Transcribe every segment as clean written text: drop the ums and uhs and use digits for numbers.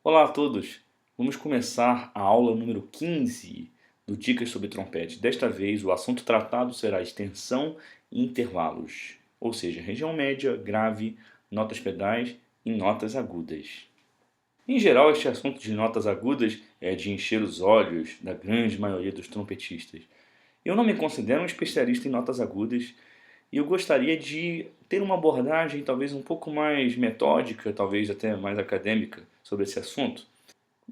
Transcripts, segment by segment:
Olá a todos! Vamos começar a aula número 15 do Dicas sobre Trompete. Desta vez, o assunto tratado será extensão e intervalos, ou seja, região média, grave, notas pedais e notas agudas. Em geral, este assunto de notas agudas é de encher os olhos da grande maioria dos trompetistas. Eu não me considero um especialista em notas agudas e eu gostaria de ter uma abordagem talvez um pouco mais metódica, talvez até mais acadêmica sobre esse assunto.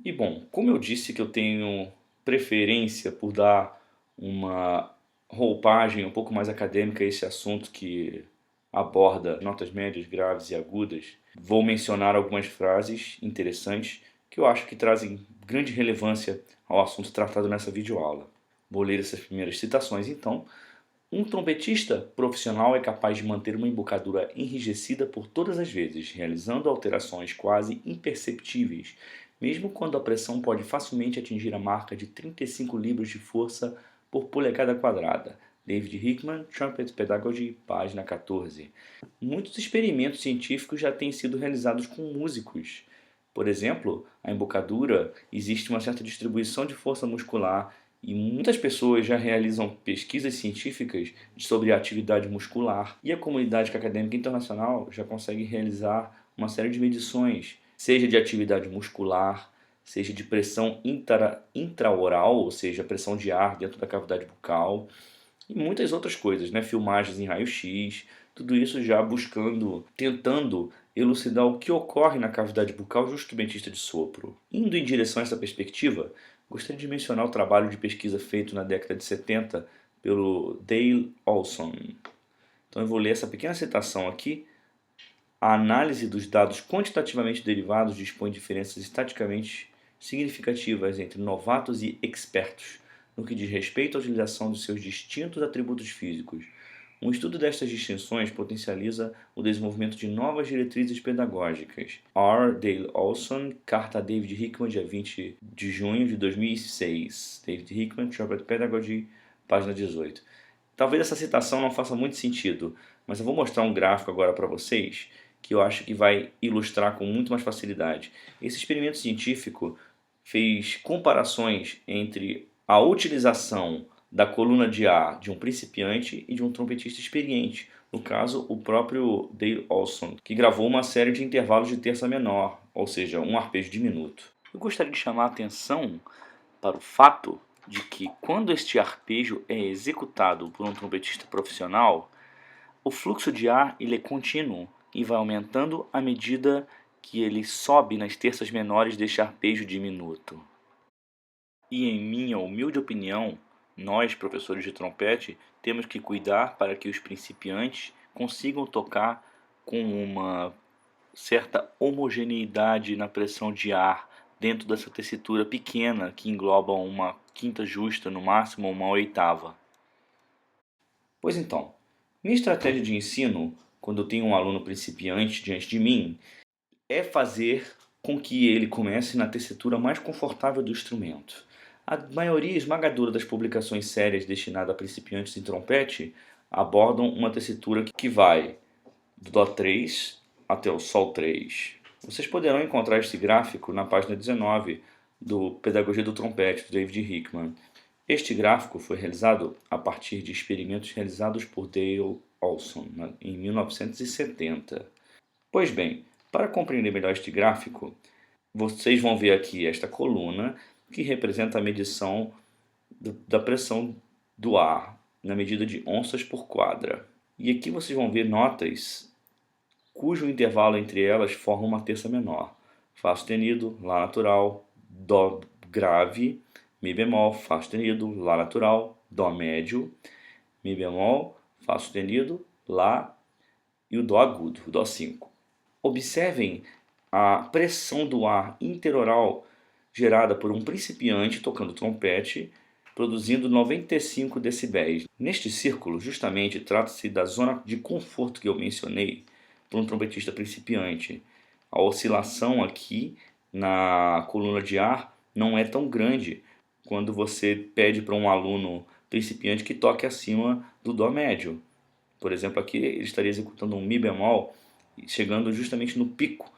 E bom, como eu disse que eu tenho preferência por dar uma roupagem um pouco mais acadêmica a esse assunto que aborda notas médias, graves e agudas, vou mencionar algumas frases interessantes que eu acho que trazem grande relevância ao assunto tratado nessa videoaula. Vou ler essas primeiras citações então. Um trompetista profissional é capaz de manter uma embocadura enrijecida por todas as vezes, realizando alterações quase imperceptíveis, mesmo quando a pressão pode facilmente atingir a marca de 35 libras de força por polegada quadrada. David Hickman, Trumpet Pedagogy, página 14. Muitos experimentos científicos já têm sido realizados com músicos. Por exemplo, a embocadura existe uma certa distribuição de força muscular e muitas pessoas já realizam pesquisas científicas sobre a atividade muscular. E a comunidade acadêmica internacional já consegue realizar uma série de medições, seja de atividade muscular, seja de pressão intraoral, ou seja, pressão de ar dentro da cavidade bucal, e muitas outras coisas, né? Filmagens em raio-x, tudo isso já tentando elucidar o que ocorre na cavidade bucal de um instrumentista de sopro. Indo em direção a essa perspectiva, gostaria de mencionar o trabalho de pesquisa feito na década de 70 pelo Dale Olson. Então eu vou ler essa pequena citação aqui. A análise dos dados quantitativamente derivados dispõe de diferenças estatisticamente significativas entre novatos e expertos, no que diz respeito à utilização dos seus distintos atributos físicos. Um estudo destas distinções potencializa o desenvolvimento de novas diretrizes pedagógicas. R. Dale Olson, carta a David Hickman, dia 20 de junho de 2006. David Hickman, Trumpet Pedagogy, página 18. Talvez essa citação não faça muito sentido, mas eu vou mostrar um gráfico agora para vocês que eu acho que vai ilustrar com muito mais facilidade. Esse experimento científico fez comparações entre a utilização da coluna de ar de um principiante e de um trompetista experiente, no caso o próprio Dale Olson, que gravou uma série de intervalos de terça menor, ou seja, um arpejo diminuto. Eu gostaria de chamar a atenção para o fato de que quando este arpejo é executado por um trompetista profissional, o fluxo de ar ele é contínuo e vai aumentando à medida que ele sobe nas terças menores deste arpejo diminuto. E em minha humilde opinião, nós, professores de trompete, temos que cuidar para que os principiantes consigam tocar com uma certa homogeneidade na pressão de ar dentro dessa tessitura pequena que engloba uma quinta justa, no máximo uma oitava. Pois então, minha estratégia de ensino, quando eu tenho um aluno principiante diante de mim, é fazer com que ele comece na tessitura mais confortável do instrumento. A maioria esmagadora das publicações sérias destinadas a principiantes em trompete abordam uma tessitura que vai do Dó 3 até o Sol 3. Vocês poderão encontrar este gráfico na página 19 do Pedagogia do Trompete, do David Hickman. Este gráfico foi realizado a partir de experimentos realizados por Dale Olson em 1970. Pois bem, para compreender melhor este gráfico, vocês vão ver aqui esta coluna que representa a medição da pressão do ar na medida de onças por quadra. E aqui vocês vão ver notas cujo intervalo entre elas forma uma terça menor. Fá sustenido, Lá natural, Dó grave, Mi bemol, Fá sustenido, Lá natural, Dó médio, Mi bemol, Fá sustenido, Lá e o Dó agudo, o Dó 5. Observem a pressão do ar interoral gerada por um principiante tocando trompete, produzindo 95 decibéis. Neste círculo, justamente, trata-se da zona de conforto que eu mencionei para um trompetista principiante. A oscilação aqui na coluna de ar não é tão grande quando você pede para um aluno principiante que toque acima do Dó médio. Por exemplo, aqui ele estaria executando um Mi bemol, chegando justamente no pico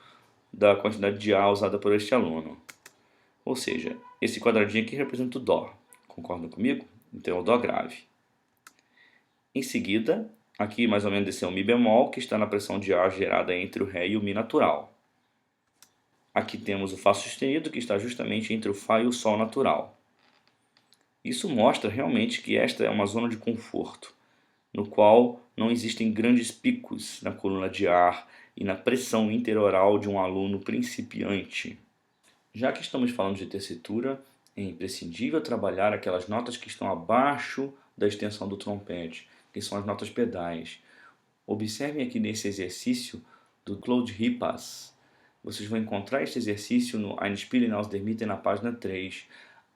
da quantidade de A usada por este aluno. Ou seja, esse quadradinho aqui representa o Dó. Concordam comigo? Então é o Dó grave. Em seguida, aqui mais ou menos esse é o Mi bemol, que está na pressão de ar gerada entre o Ré e o Mi natural. Aqui temos o Fá sustenido, que está justamente entre o Fá e o Sol natural. Isso mostra realmente que esta é uma zona de conforto, no qual não existem grandes picos na coluna de ar e na pressão interoral de um aluno principiante. Já que estamos falando de tessitura, é imprescindível trabalhar aquelas notas que estão abaixo da extensão do trompete, que são as notas pedais. Observem aqui nesse exercício do Claude Rippas. Vocês vão encontrar este exercício no Einspielen aus der Mitte na página 3.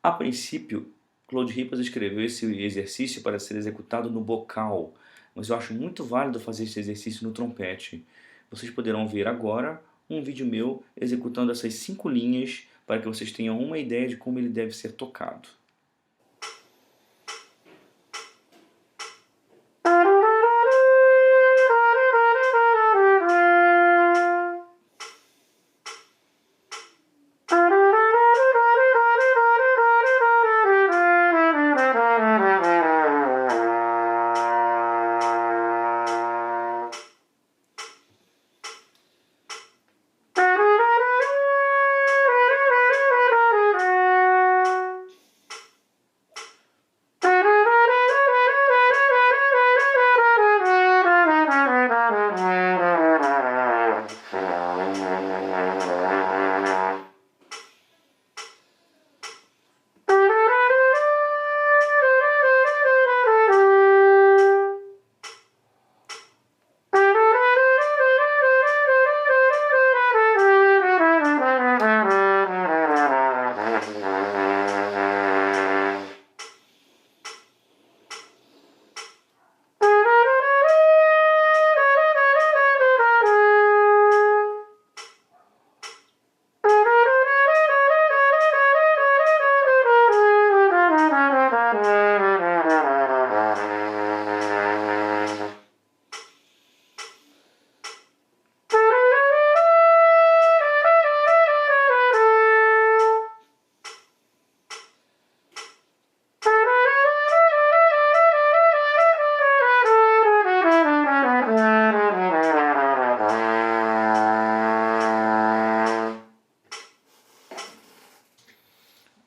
A princípio, Claude Rippas escreveu esse exercício para ser executado no bocal, mas eu acho muito válido fazer esse exercício no trompete. Vocês poderão ver agora um vídeo meu executando essas 5 linhas para que vocês tenham uma ideia de como ele deve ser tocado.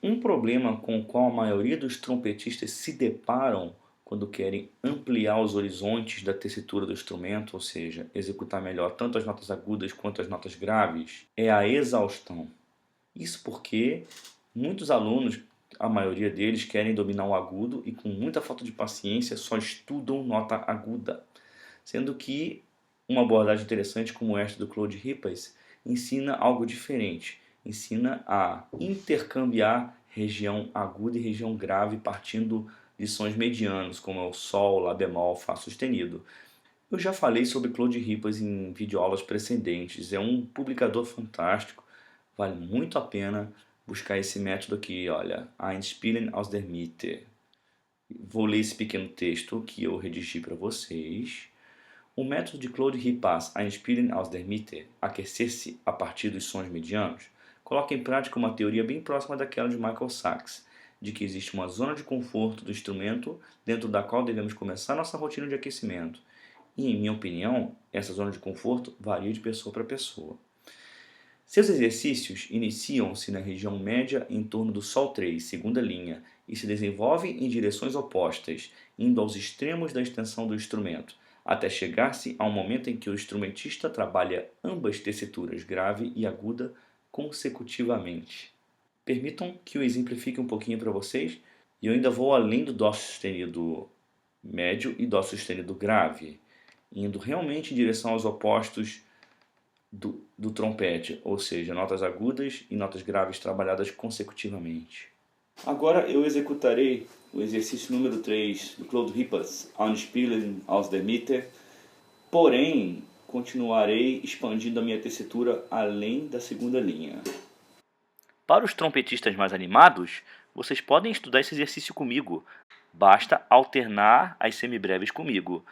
Um problema com o qual a maioria dos trompetistas se deparam quando querem ampliar os horizontes da tessitura do instrumento, ou seja, executar melhor tanto as notas agudas quanto as notas graves, é a exaustão. Isso porque muitos alunos, a maioria deles, querem dominar o agudo e com muita falta de paciência só estudam nota aguda. Sendo que uma abordagem interessante como esta do Claude Rippas ensina algo diferente. Ensina a intercambiar região aguda e região grave partindo de sons medianos, como é o Sol, Lá bemol, Fá sustenido. Eu já falei sobre Claude Rippas em videoaulas precedentes. É um publicador fantástico, vale muito a pena buscar esse método aqui, olha, Einspielen aus der Mitte. Vou ler esse pequeno texto que eu redigi para vocês. O método de Claude Rippas, Einspielen aus der Mitte, aquecer-se a partir dos sons medianos, coloca em prática uma teoria bem próxima daquela de Michael Sachs, de que existe uma zona de conforto do instrumento dentro da qual devemos começar nossa rotina de aquecimento. E, em minha opinião, essa zona de conforto varia de pessoa para pessoa. Seus exercícios iniciam-se na região média em torno do Sol 3, segunda linha, e se desenvolvem em direções opostas, indo aos extremos da extensão do instrumento, até chegar-se a um momento em que o instrumentista trabalha ambas tessituras, grave e aguda, consecutivamente. Permitam que eu exemplifique um pouquinho para vocês, e eu ainda vou além do Dó sustenido médio e Dó sustenido grave, indo realmente em direção aos opostos do trompete, ou seja, notas agudas e notas graves trabalhadas consecutivamente. Agora eu executarei o exercício número 3 do Claude Rippas, Einspielen aus der Mitte, porém continuarei expandindo a minha tessitura além da segunda linha. Para os trompetistas mais animados, vocês podem estudar esse exercício comigo. Basta alternar as semibreves comigo.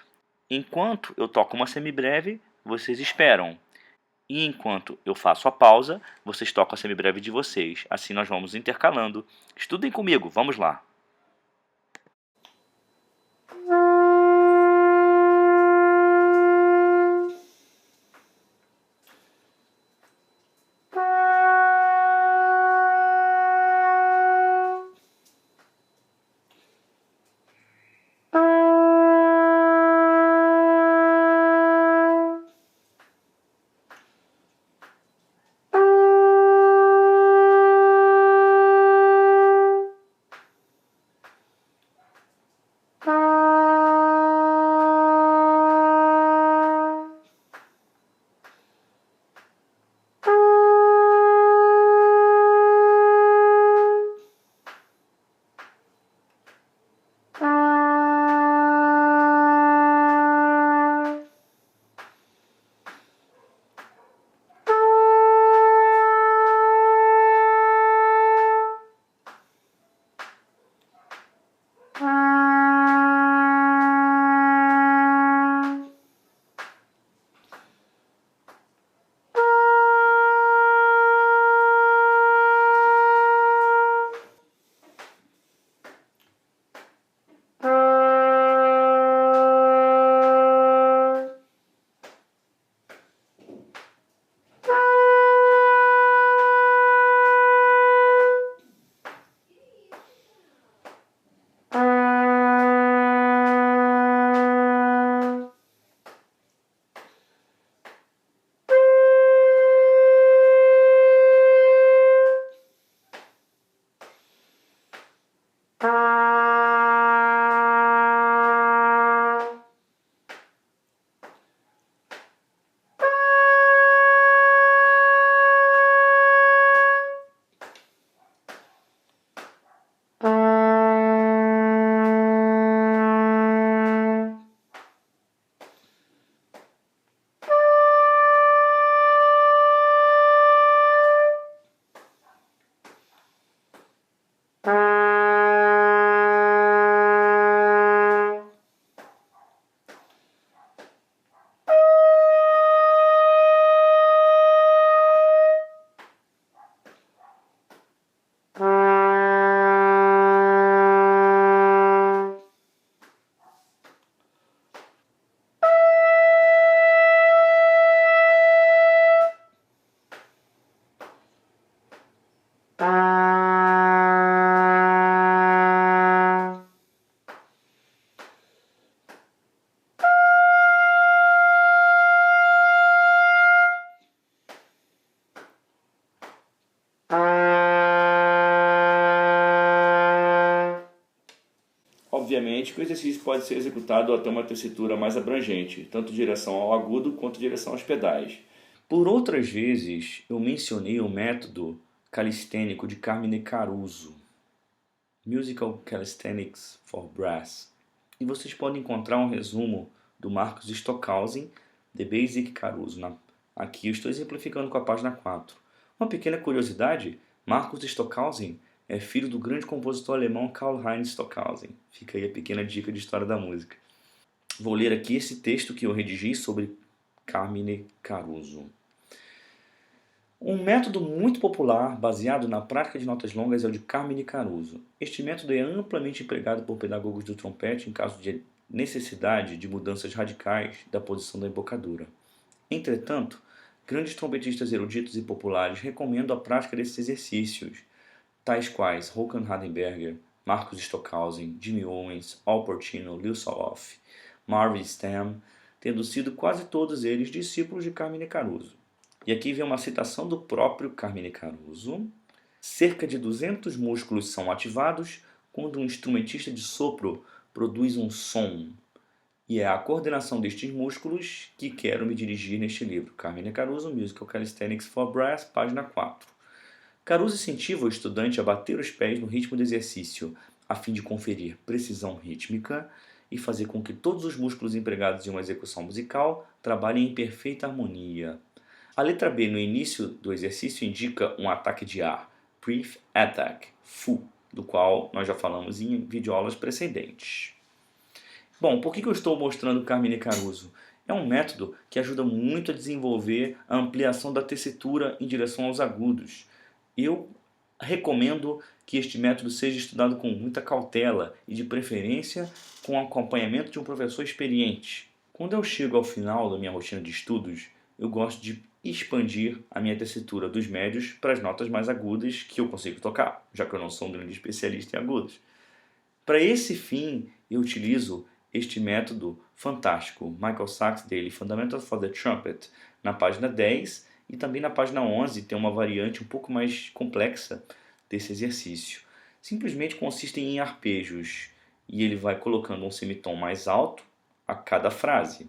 Enquanto eu toco uma semibreve, vocês esperam. E enquanto eu faço a pausa, vocês tocam a semibreve de vocês. Assim nós vamos intercalando. Estudem comigo, vamos lá. Obviamente que o exercício pode ser executado até uma tessitura mais abrangente, tanto em direção ao agudo quanto em direção aos pedais. Por outras vezes, eu mencionei o método calistênico de Carmine Caruso, Musical Calisthenics for Brass, e vocês podem encontrar um resumo do Marcus Stockhausen, The Basic Caruso. Aqui eu estou exemplificando com a página 4. Uma pequena curiosidade, Marcus Stockhausen é filho do grande compositor alemão Karl-Heinz Stockhausen. Fica aí a pequena dica de história da música. Vou ler aqui esse texto que eu redigi sobre Carmine Caruso. Um método muito popular, baseado na prática de notas longas, é o de Carmine Caruso. Este método é amplamente empregado por pedagogos do trompete em caso de necessidade de mudanças radicais da posição da embocadura. Entretanto, grandes trompetistas eruditos e populares recomendam a prática desses exercícios, tais quais Håkan Hardenberger, Marcus Stockhausen, Jimmy Owens, Al Portino, Lil Soloff, Marvin Stamm, tendo sido quase todos eles discípulos de Carmine Caruso. E aqui vem uma citação do próprio Carmine Caruso. Cerca de 200 músculos são ativados quando um instrumentista de sopro produz um som. E é a coordenação destes músculos que quero me dirigir neste livro. Carmine Caruso, Musical Calisthenics for Brass, página 4. Caruso incentiva o estudante a bater os pés no ritmo do exercício, a fim de conferir precisão rítmica e fazer com que todos os músculos empregados em uma execução musical trabalhem em perfeita harmonia. A letra B no início do exercício indica um ataque de ar, Brief Attack, FU, do qual nós já falamos em videoaulas precedentes. Bom, por que eu estou mostrando Carmine Caruso? É um método que ajuda muito a desenvolver a ampliação da tessitura em direção aos agudos. Eu recomendo que este método seja estudado com muita cautela e, de preferência, com o acompanhamento de um professor experiente. Quando eu chego ao final da minha rotina de estudos, eu gosto de expandir a minha tessitura dos médios para as notas mais agudas que eu consigo tocar, já que eu não sou um grande especialista em agudos. Para esse fim, eu utilizo este método fantástico, Michael Sachs Daily Fundamentals for the Trumpet, na página 10, e também na página 11 tem uma variante um pouco mais complexa desse exercício. Simplesmente consiste em arpejos, e ele vai colocando um semitom mais alto a cada frase,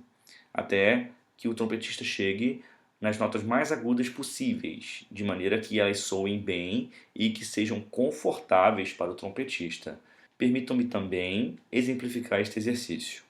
até que o trompetista chegue nas notas mais agudas possíveis, de maneira que elas soem bem e que sejam confortáveis para o trompetista. Permitam-me também exemplificar este exercício.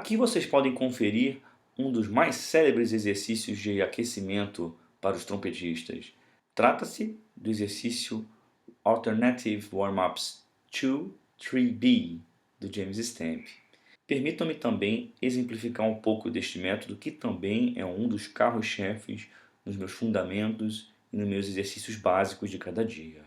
Aqui vocês podem conferir um dos mais célebres exercícios de aquecimento para os trompetistas. Trata-se do exercício Alternative Warm-Ups 2, 3B, do James Stamp. Permitam-me também exemplificar um pouco deste método, que também é um dos carros-chefes nos meus fundamentos e nos meus exercícios básicos de cada dia.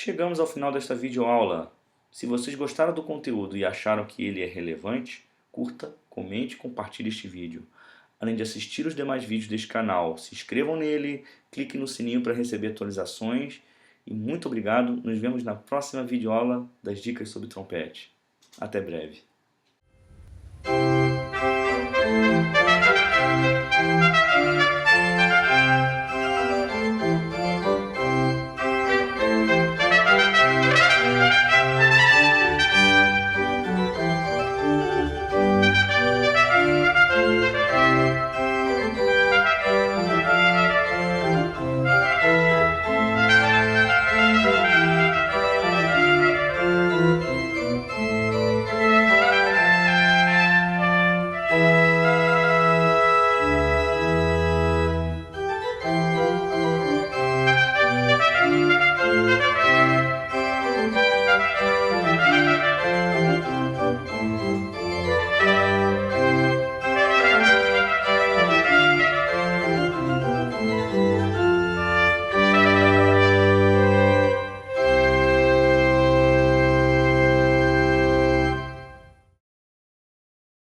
chegamos ao final desta videoaula. Se vocês gostaram do conteúdo e acharam que ele é relevante, curta, comente e compartilhe este vídeo. Além de assistir os demais vídeos deste canal, se inscrevam nele, clique no sininho para receber atualizações e muito obrigado. Nos vemos na próxima videoaula das dicas sobre trompete. Até breve.